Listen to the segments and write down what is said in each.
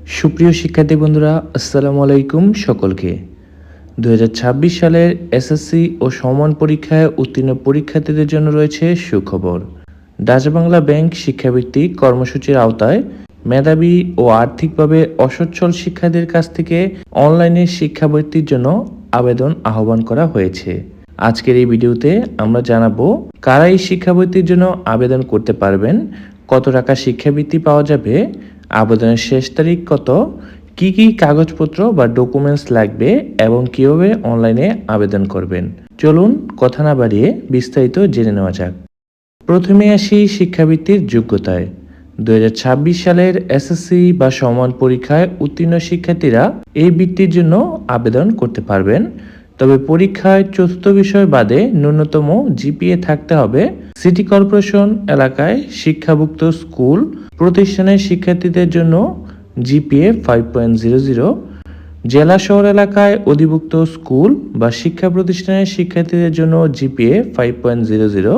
সুপ্রিয় শিক্ষার্থী বন্ধুরা, আসসালামু আলাইকুম সকলকে। 2026 সালের এসএসসি ও সমমান পরীক্ষায় উত্তীর্ণ পরীক্ষার্থীদের জন্য রয়েছে সুখবর। ডাচ বাংলা ব্যাংক শিক্ষাভিত্তিক কর্মসূচির আওতায় মেধাবী ও আর্থিকভাবে অসচ্ছল শিক্ষার্থীদের কাছ থেকে অনলাইনে শিক্ষাবৃত্তির জন্য আবেদন আহ্বান করা হয়েছে। আজকের এই ভিডিওতে আমরা জানাবো কারা এই শিক্ষাবৃত্তির জন্য আবেদন করতে পারবেন, কত টাকা শিক্ষাবৃত্তি পাওয়া যাবে, আবেদনের শেষ তারিখ কত, কি কি কাগজপত্র বা ডকুমেন্টস লাগবে এবং কিভাবে অনলাইনে আবেদন করবেন। চলুন কথা না বাড়িয়ে বিস্তারিত জেনে নেওয়া যাক। প্রথমে আসি শিক্ষাবৃত্তির যোগ্যতায়। 2026 সালের এসএসসি বা সমান পরীক্ষায় উত্তীর্ণ শিক্ষার্থীরা এই বৃত্তির জন্য আবেদন করতে পারবেন। তবে পরীক্ষায় চতুর্থ বিষয় বাদে ন্যূনতম জিপিএ থাকতে হবে সিটি কর্পোরেশন এলাকায় শিক্ষাভুক্ত স্কুল প্রতিষ্ঠানের শিক্ষার্থীদের জন্য জিপিএ 5.00, জেলা শহর এলাকায় অধিভুক্ত স্কুল বা শিক্ষা প্রতিষ্ঠানের শিক্ষার্থীদের জন্য জিপিএ 5.00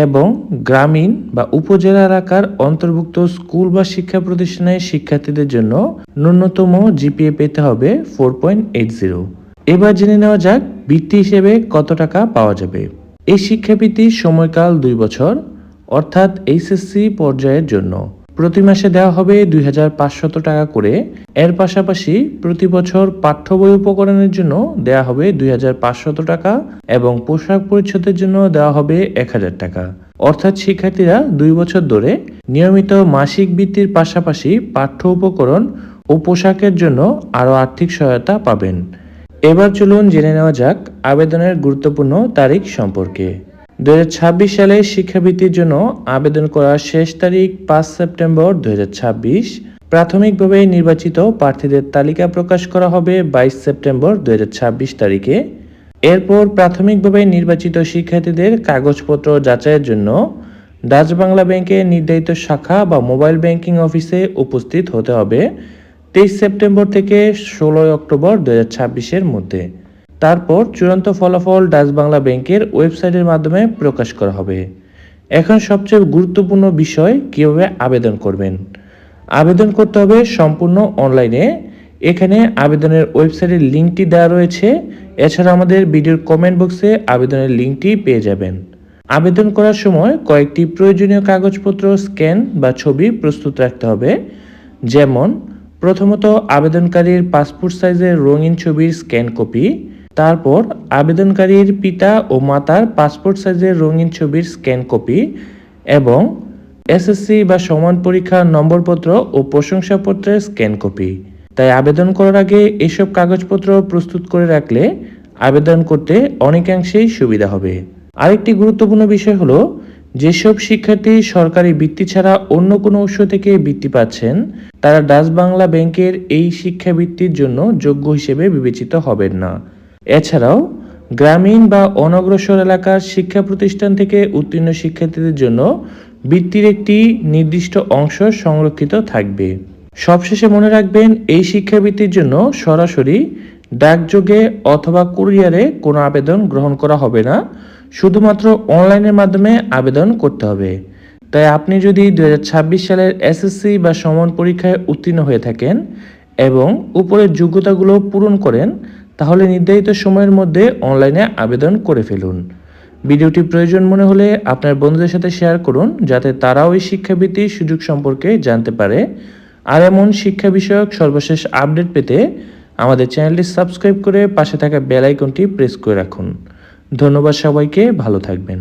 এবং গ্রামীণ বা উপজেলা এলাকার অন্তর্ভুক্ত স্কুল বা শিক্ষা প্রতিষ্ঠানের শিক্ষার্থীদের জন্য ন্যূনতম জিপিএ পেতে হবে 4.80। এবার জেনে নেওয়া যাক বৃত্তি হিসেবে কত টাকা পাওয়া যাবে। এই শিক্ষাবৃত্তির সময়কাল 2 বছর, অর্থাৎ এইচএসসি পর্যায়ের জন্য। প্রতি মাসে দেওয়া হবে 2500 টাকা করে। এর পাশাপাশি প্রতি বছর পাঠ্য বই উপকরণের জন্য দেওয়া হবে 2500 টাকা এবং পোশাক পরিচ্ছদের জন্য দেওয়া হবে 1000 টাকা। অর্থাৎ শিক্ষার্থীরা 2 বছর ধরে নিয়মিত মাসিক বৃত্তির পাশাপাশি পাঠ্য উপকরণ ও পোশাকের জন্য আরও আর্থিক সহায়তা পাবেন। এবার চলুন জেনে নেওয়া যাক আবেদনের গুরুত্বপূর্ণ তারিখ সম্পর্কে। 2026 সালে শিক্ষাবৃত্তির জন্য আবেদন করার শেষ তারিখ 5 সেপ্টেম্বর 2026। প্রাথমিকভাবে নির্বাচিত প্রার্থীদের তালিকা প্রকাশ করা হবে 22 সেপ্টেম্বর 2026 তারিখে। এরপর প্রাথমিকভাবে নির্বাচিত শিক্ষার্থীদের কাগজপত্র যাচাইয়ের জন্য ডাচ বাংলা ব্যাংকের নির্ধারিত শাখা বা মোবাইল ব্যাংকিং অফিসে উপস্থিত হতে হবে 23 সেপ্টেম্বর থেকে 16 অক্টোবর 2026-এর মধ্যে। তারপর চূড়ান্ত ফলাফল ডাচ বাংলা ব্যাংকের ওয়েবসাইটের মাধ্যমে প্রকাশ করা হবে। এখন সবচেয়ে গুরুত্বপূর্ণ বিষয় কিভাবে আবেদন করবেন। আবেদন করতে হবে সম্পূর্ণ অনলাইনে। এখানে আবেদনের ওয়েবসাইটের লিঙ্কটি দেওয়া রয়েছে। এছাড়া আমাদের ভিডিওর কমেন্ট বক্সে আবেদনের লিঙ্কটি পেয়ে যাবেন। আবেদন করার সময় কয়েকটি প্রয়োজনীয় কাগজপত্র স্ক্যান বা ছবি প্রস্তুত রাখতে হবে। যেমন প্রথমত আবেদনকারীর পাসপোর্ট সাইজের রঙিন ছবির স্ক্যান কপি, তারপর আবেদনকারীর পিতা ও মাতার পাসপোর্ট সাইজের রঙিন ছবির স্ক্যান কপি এবং এসএসসি বা সমান পরীক্ষার নম্বরপত্র ও প্রশংসাপত্রের স্ক্যান কপি। তাই আবেদন করার আগে এসব কাগজপত্র প্রস্তুত করে রাখলে আবেদন করতে অনেকাংশেই সুবিধা হবে। আরেকটি গুরুত্বপূর্ণ বিষয় হলো, যেসব শিক্ষার্থী সরকারি বৃত্তি ছাড়া অন্য কোনো উৎস থেকে বৃত্তি পাচ্ছেন তারা ডাচ বাংলা ব্যাংকের এই শিক্ষাবৃত্তির জন্য যোগ্য হিসেবে বিবেচিত হবেন না। এছাড়াও গ্রামীণ বা অনগ্রসর এলাকার শিক্ষা প্রতিষ্ঠান থেকে উত্তীর্ণ শিক্ষার্থীদের জন্য বৃত্তির একটি নির্দিষ্ট অংশ সংরক্ষিত থাকবে। সবশেষে মনে রাখবেন, এই শিক্ষাবৃত্তির জন্য সরাসরি ডাকযোগে অথবা কুরিয়ারে কোনো আবেদন গ্রহণ করা হবে না, শুধুমাত্র অনলাইনের মাধ্যমে আবেদন করতে হবে। তাই আপনি যদি 2026 সালের এসএসসি বা সমান পরীক্ষায় উত্তীর্ণ হয়ে থাকেন এবং উপরের যোগ্যতাগুলো পূরণ করেন, তাহলে নির্ধারিত সময়ের মধ্যে অনলাইনে আবেদন করে ফেলুন। ভিডিওটি প্রয়োজন মনে হলে আপনার বন্ধুদের সাথে শেয়ার করুন, যাতে তারাও এই শিক্ষাবৃত্তির সুযোগ সম্পর্কে জানতে পারে। আর এমন শিক্ষা বিষয়ক সর্বশেষ আপডেট পেতে আমাদের চ্যানেলটি সাবস্ক্রাইব করে পাশে থাকা বেল আইকনটি প্রেস করে রাখুন। ধন্যবাদ সবাইকে, ভালো থাকবেন।